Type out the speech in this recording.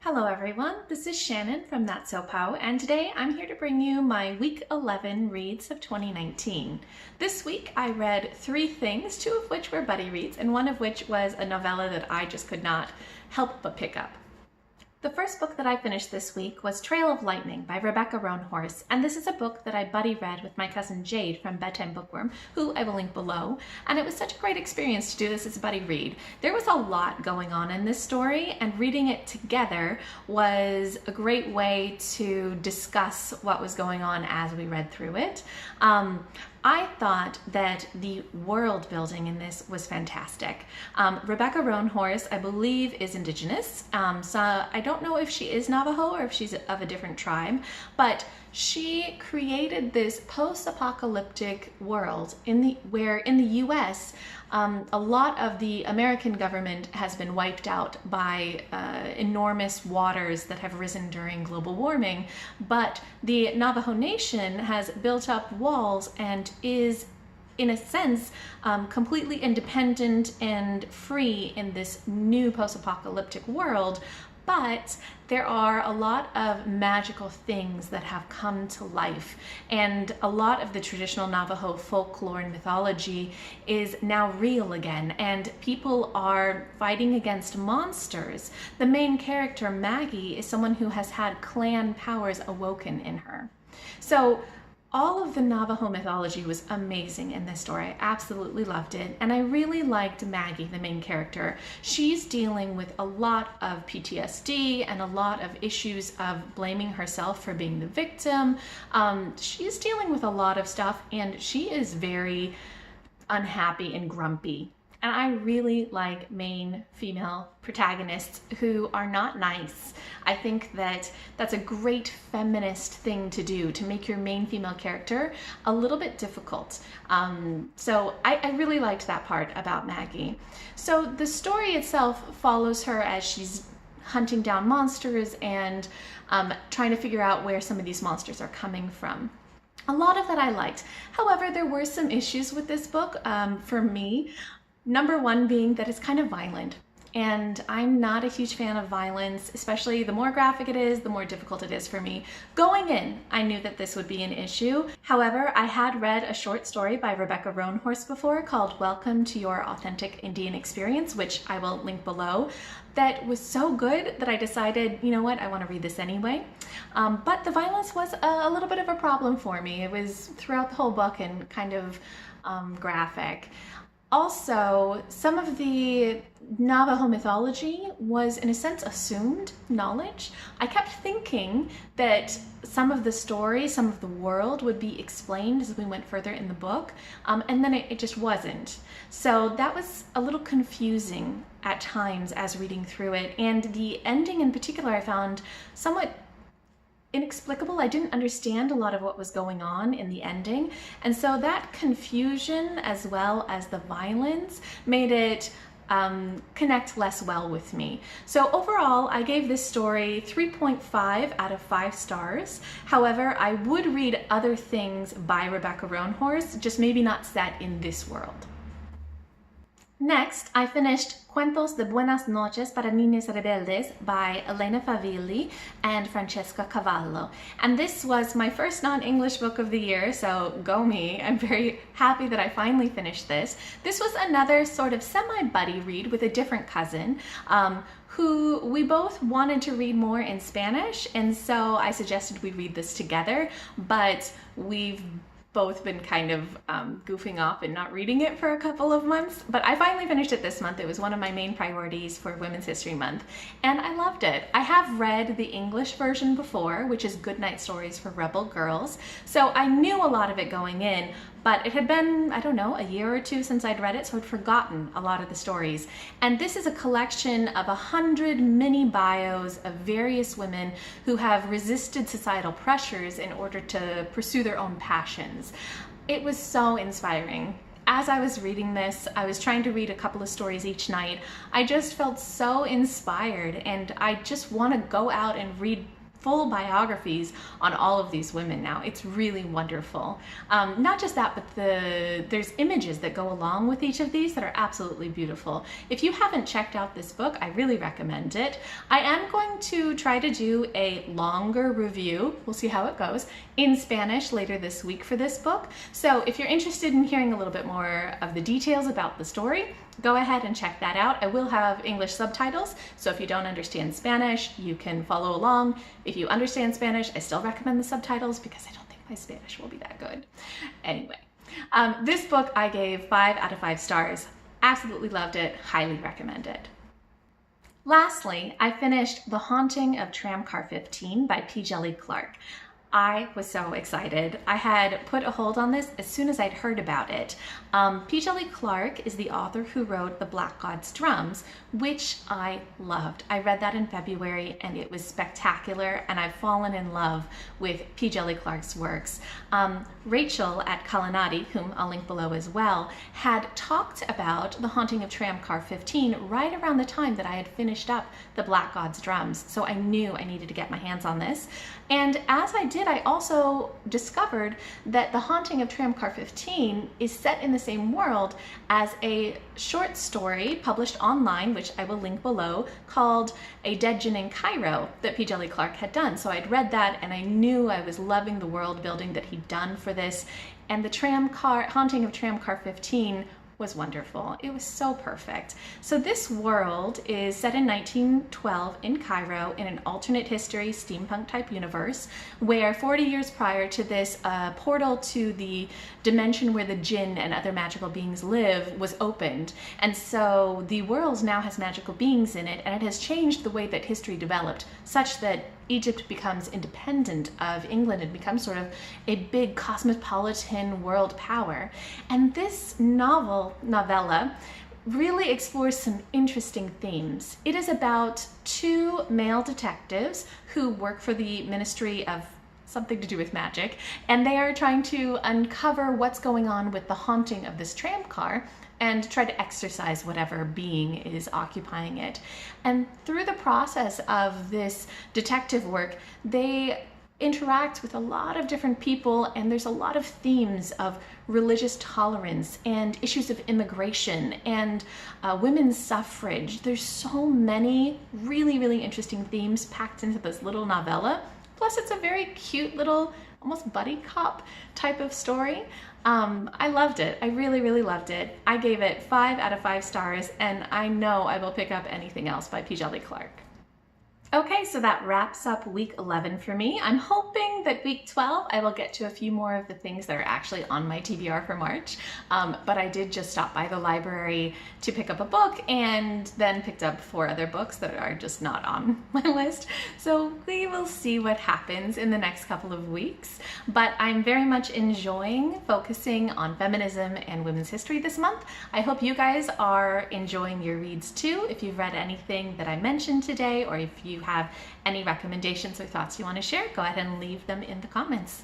Hello everyone, this is Shannon from That's So Pow, and today I'm here to bring you my week 11 reads of 2019. This week I read three things, two of which were buddy reads, and one of which was a novella that I just could not help but pick up. The first book that I finished this week was Trail of Lightning by Rebecca Roanhorse, and this is a book that I buddy read with my cousin Jade from Bedtime Bookworm, who I will link below, and it was such a great experience to do this as a buddy read. There was a lot going on in this story, and reading it together was a great way to discuss what was going on as we read through it. I thought that the world building in this was fantastic. Rebecca Roanhorse, I believe, is indigenous, so I don't know if she is Navajo or if she's of a different tribe, but she created this post-apocalyptic world where in the US, a lot of the American government has been wiped out by enormous waters that have risen during global warming, but the Navajo Nation has built up walls and is, in a sense, completely independent and free in this new post-apocalyptic world. But there are a lot of magical things that have come to life, and a lot of the traditional Navajo folklore and mythology is now real again, and people are fighting against monsters. The main character, Maggie, is someone who has had clan powers awoken in her. So all of the Navajo mythology was amazing in this story. I absolutely loved it, and I really liked Maggie, the main character. She's dealing with a lot of PTSD and a lot of issues of blaming herself for being the victim. She's dealing with a lot of stuff, and she is very unhappy and grumpy. And I really like main female protagonists who are not nice. I think that that's a great feminist thing to do, to make your main female character a little bit difficult. So I really liked that part about Maggie. So the story itself follows her as she's hunting down monsters and trying to figure out where some of these monsters are coming from. A lot of that I liked. However, there were some issues with this book for me. Number one being that it's kind of violent, and I'm not a huge fan of violence, especially the more graphic it is, the more difficult it is for me. Going in, I knew that this would be an issue. However, I had read a short story by Rebecca Roanhorse before called Welcome to Your Authentic Indian Experience, which I will link below, that was so good that I decided, you know what, I want to read this anyway. But the violence was a little bit of a problem for me. It was throughout the whole book and kind of graphic. Also, some of the Navajo mythology was, in a sense, assumed knowledge. I kept thinking that some of the story, some of the world would be explained as we went further in the book, and then it just wasn't. So that was a little confusing at times as reading through it, and the ending in particular I found somewhat inexplicable. I didn't understand a lot of what was going on in the ending, and so that confusion as well as the violence made it connect less well with me. So overall, I gave this story 3.5 out of 5 stars. However, I would read other things by Rebecca Roanhorse, just maybe not set in this world. Next, I finished Cuentos de Buenos Noches para Niñas Rebeldes by Elena Favilli and Francesca Cavallo. And this was my first non-English book of the year, so go me. I'm very happy that I finally finished this. This was another sort of semi-buddy read with a different cousin who we both wanted to read more in Spanish, and so I suggested we read this together, but we've both been kind of goofing off and not reading it for a couple of months, but I finally finished it this month. It was one of my main priorities for Women's History Month, and I loved it. I have read the English version before, which is Goodnight Stories for Rebel Girls, so I knew a lot of it going in, but it had been, I don't know, a year or two since I'd read it, so I'd forgotten a lot of the stories. And this is a collection of 100 mini bios of various women who have resisted societal pressures in order to pursue their own passions. It was so inspiring. As I was reading this, I was trying to read a couple of stories each night. I just felt so inspired, and I just want to go out and read full biographies on all of these women now. It's really wonderful. Not just that, but there's images that go along with each of these that are absolutely beautiful. If you haven't checked out this book, I really recommend it. I am going to try to do a longer review, we'll see how it goes, in Spanish later this week for this book. So if you're interested in hearing a little bit more of the details about the story, go ahead and check that out. I will have English subtitles, so if you don't understand Spanish, you can follow along. If you understand Spanish, I still recommend the subtitles because I don't think my Spanish will be that good. Anyway, this book I gave 5 out of 5 stars. Absolutely loved it, highly recommend it. Lastly, I finished The Haunting of Tramcar 15 by Djèlí Clark. I was so excited. I had put a hold on this as soon as I'd heard about it. Djèlí Clark is the author who wrote The Black God's Drums, which I loved. I read that in February and it was spectacular, and I've fallen in love with Djèlí Clark's works. Rachel at Kalanadi, whom I'll link below as well, had talked about The Haunting of Tramcar 15 right around the time that I had finished up The Black God's Drums, so I knew I needed to get my hands on this. And as I did, I also discovered that The Haunting of Tramcar 15 is set in the same world as a short story published online, which I will link below, called A Dead Djinn in Cairo, that Djèlí Clark had done. So I'd read that and I knew I was loving the world building that he'd done for this. And the Haunting of Tramcar 15 was wonderful. It was so perfect. So this world is set in 1912 in Cairo in an alternate history steampunk type universe where 40 years prior to this, a portal to the dimension where the Djinn and other magical beings live was opened. And so the world now has magical beings in it, and it has changed the way that history developed such that Egypt becomes independent of England and becomes sort of a big cosmopolitan world power. And this novella really explores some interesting themes. It is about 2 male detectives who work for the Ministry of something to do with magic, and they are trying to uncover what's going on with the haunting of this tram car and try to exorcise whatever being is occupying it. And through the process of this detective work, they interact with a lot of different people, and there's a lot of themes of religious tolerance and issues of immigration and women's suffrage. There's so many really, really interesting themes packed into this little novella. Plus, it's a very cute little, almost buddy cop type of story. I loved it. I really, really loved it. I gave it 5 out of 5 stars, and I know I will pick up anything else by Djèlí Clark. Okay, so that wraps up week 11 for me. I'm hoping that week 12 I will get to a few more of the things that are actually on my TBR for March, but I did just stop by the library to pick up a book and then picked up 4 other books that are just not on my list. So we will see what happens in the next couple of weeks, but I'm very much enjoying focusing on feminism and women's history this month. I hope you guys are enjoying your reads too. If you've read anything that I mentioned today, or if you have any recommendations or thoughts you want to share, go ahead and leave them in the comments.